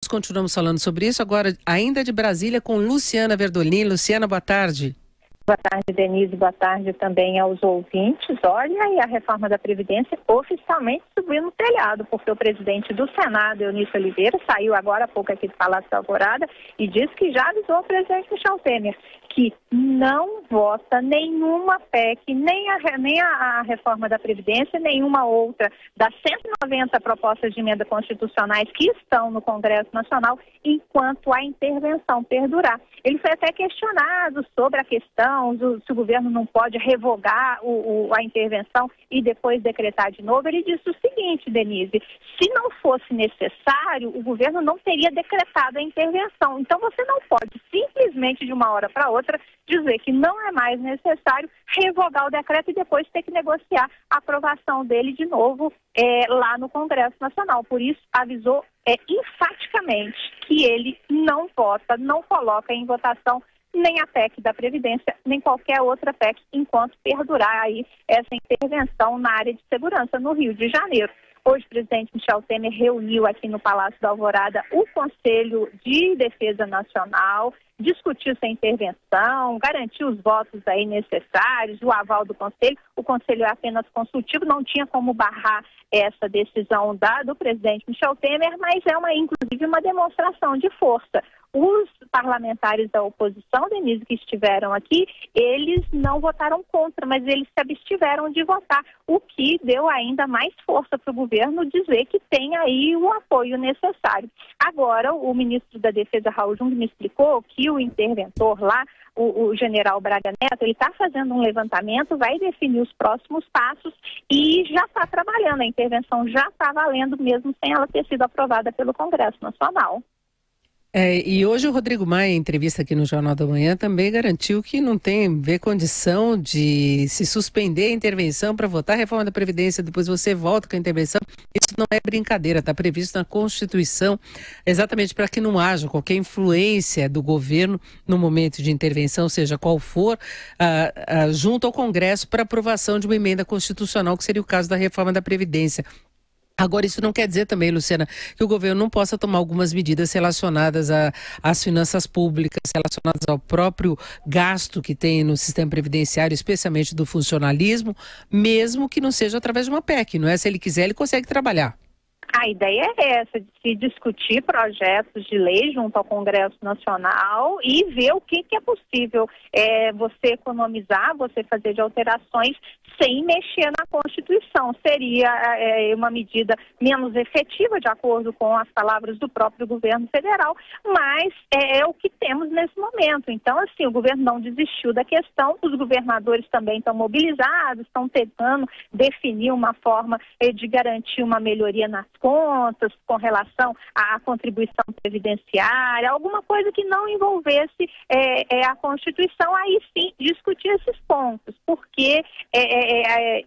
continuamos falando sobre isso, agora ainda de Brasília com Luciana Verdolin. Luciana, boa tarde. Boa tarde, Denise. Boa tarde também aos ouvintes. Olha, e a reforma da Previdência oficialmente subiu no telhado, porque o presidente do Senado, Eunício Oliveira, saiu agora há pouco aqui do Palácio da Alvorada e disse que já avisou o presidente Michel Temer que não vota nenhuma PEC, nem a reforma da Previdência, nenhuma outra das 190 propostas de emenda constitucionais que estão no Congresso Nacional, enquanto a intervenção perdurar. Ele foi até questionado sobre a questão se o governo não pode revogar a intervenção e depois decretar de novo. Ele disse o seguinte, Denise, se não fosse necessário, o governo não teria decretado a intervenção. Então você não pode simplesmente de uma hora para outra dizer que não é mais necessário revogar o decreto e depois ter que negociar a aprovação dele de novo lá no Congresso Nacional. Por isso, avisou enfaticamente que ele não vota, não coloca em votação nem a PEC da Previdência, nem qualquer outra PEC, enquanto perdurar aí essa intervenção na área de segurança no Rio de Janeiro. Hoje, o presidente Michel Temer reuniu aqui no Palácio da Alvorada o Conselho de Defesa Nacional, discutiu essa intervenção, garantiu os votos aí necessários, o aval do Conselho. O Conselho é apenas consultivo, não tinha como barrar essa decisão do presidente Michel Temer, mas é inclusive uma demonstração de força. Os parlamentares da oposição, Denise, que estiveram aqui, eles não votaram contra, mas eles se abstiveram de votar, o que deu ainda mais força para o governo dizer que tem aí o apoio necessário. Agora, o ministro da Defesa, Raul Jung, me explicou que o interventor lá, o general Braga Neto, ele está fazendo um levantamento, vai definir os próximos passos e já está trabalhando. A intervenção já está valendo, mesmo sem ela ter sido aprovada pelo Congresso Nacional. E hoje o Rodrigo Maia, em entrevista aqui no Jornal da Manhã, também garantiu que não tem condição de se suspender a intervenção para votar a reforma da Previdência, depois você volta com a intervenção. Isso não é brincadeira, está previsto na Constituição, exatamente para que não haja qualquer influência do governo no momento de intervenção, seja qual for, junto ao Congresso para aprovação de uma emenda constitucional, que seria o caso da reforma da Previdência. Agora, isso não quer dizer também, Luciana, que o governo não possa tomar algumas medidas relacionadas às finanças públicas, relacionadas ao próprio gasto que tem no sistema previdenciário, especialmente do funcionalismo, mesmo que não seja através de uma PEC, não é? Se ele quiser, ele consegue trabalhar. A ideia é essa, de se discutir projetos de lei junto ao Congresso Nacional e ver o que é possível você economizar, você fazer de alterações sem mexer na Constituição. Seria uma medida menos efetiva, de acordo com as palavras do próprio governo federal, mas é o que temos nesse momento. Então, assim, o governo não desistiu da questão, os governadores também estão mobilizados, estão tentando definir uma forma de garantir uma melhoria nas contas com relação à contribuição previdenciária, alguma coisa que não envolvesse a Constituição, aí sim discutir esses pontos, porque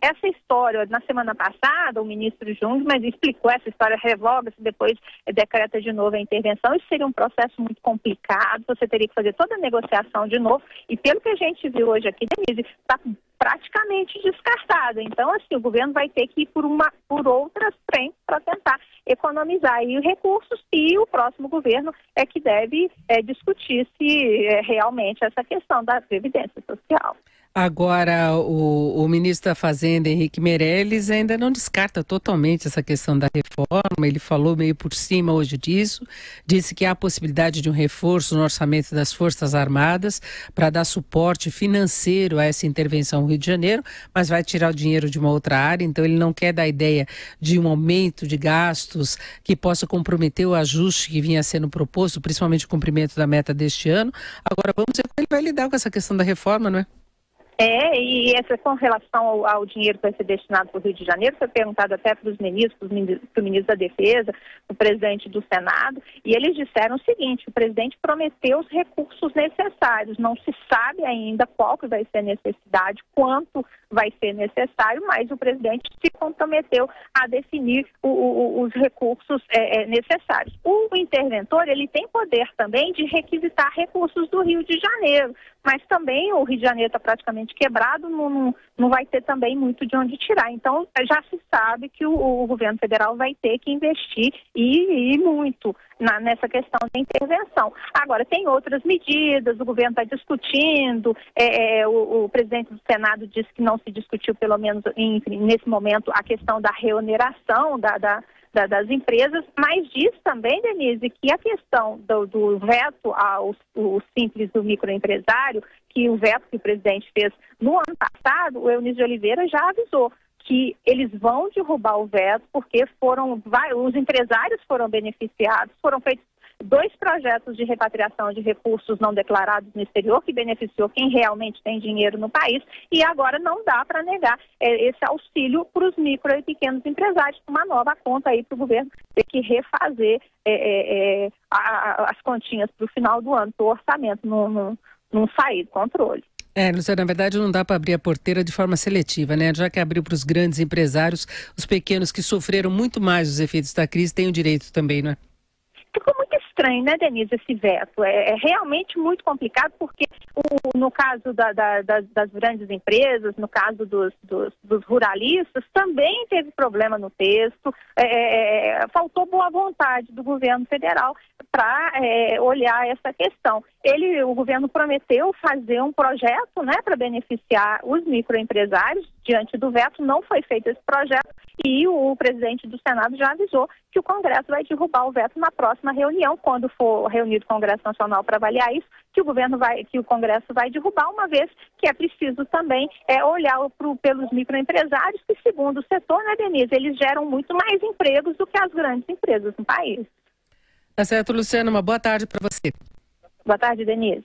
essa história, na semana passada, o ministro Jung, mas explicou essa história, revoga-se, depois decreta de novo a intervenção, isso seria um processo muito complicado, você teria que fazer toda a negociação de novo, e pelo que a gente viu hoje aqui, Denise, está praticamente descartada. Então, assim, o governo vai ter que ir por outras frentes para tentar economizar aí recursos, e o próximo governo é que deve discutir se realmente essa questão da Previdência Social. Agora, o ministro da Fazenda, Henrique Meirelles, ainda não descarta totalmente essa questão da reforma. Ele falou meio por cima hoje disso, disse que há a possibilidade de um reforço no orçamento das Forças Armadas para dar suporte financeiro a essa intervenção no Rio de Janeiro, mas vai tirar o dinheiro de uma outra área, então ele não quer dar a ideia de um aumento de gastos que possa comprometer o ajuste que vinha sendo proposto, principalmente o cumprimento da meta deste ano. Agora, vamos ver como ele vai lidar com essa questão da reforma, não é? E essa com relação ao dinheiro que vai ser destinado para o Rio de Janeiro, foi perguntado até para os ministros, para o ministro da Defesa, para o presidente do Senado, e eles disseram o seguinte: o presidente prometeu os recursos necessários, não se sabe ainda qual que vai ser a necessidade, quanto vai ser necessário, mas o presidente se comprometeu a definir os recursos necessários. O interventor, ele tem poder também de requisitar recursos do Rio de Janeiro, mas também o Rio de Janeiro está praticamente quebrado, não vai ter também muito de onde tirar. Então, já se sabe que o governo federal vai ter que investir e muito nessa questão da intervenção. Agora, tem outras medidas, o governo está discutindo, o presidente do Senado disse que não se discutiu, pelo menos nesse momento, a questão da reoneração das empresas, mas diz também, Denise, que a questão do veto ao simples do microempresário, que o veto que o presidente fez no ano passado, o Eunício de Oliveira já avisou que eles vão derrubar o veto porque os empresários foram beneficiados, foram feitos 2 projetos de repatriação de recursos não declarados no exterior, que beneficiou quem realmente tem dinheiro no país, e agora não dá para negar esse auxílio para os micro e pequenos empresários, uma nova conta aí para o governo ter que refazer as continhas para o final do ano, para o orçamento não sair do controle. Luciana, na verdade não dá para abrir a porteira de forma seletiva, né? Já que abriu para os grandes empresários, os pequenos que sofreram muito mais os efeitos da crise têm o direito também, não é? Ficou muito estranho, né, Denise, esse veto. É realmente muito complicado porque no caso das grandes empresas, no caso dos ruralistas, também teve problema no texto. Faltou boa vontade do governo federal para olhar essa questão. O governo prometeu fazer um projeto, né, para beneficiar os microempresários. Diante do veto, não foi feito esse projeto e o presidente do Senado já avisou que o Congresso vai derrubar o veto na próxima reunião, quando for reunido o Congresso Nacional para avaliar isso, que o Congresso vai derrubar, uma vez que é preciso também olhar pelos microempresários, que segundo o setor, né, Denise, eles geram muito mais empregos do que as grandes empresas no país. Tá certo, Luciana, uma boa tarde para você. Boa tarde, Denise.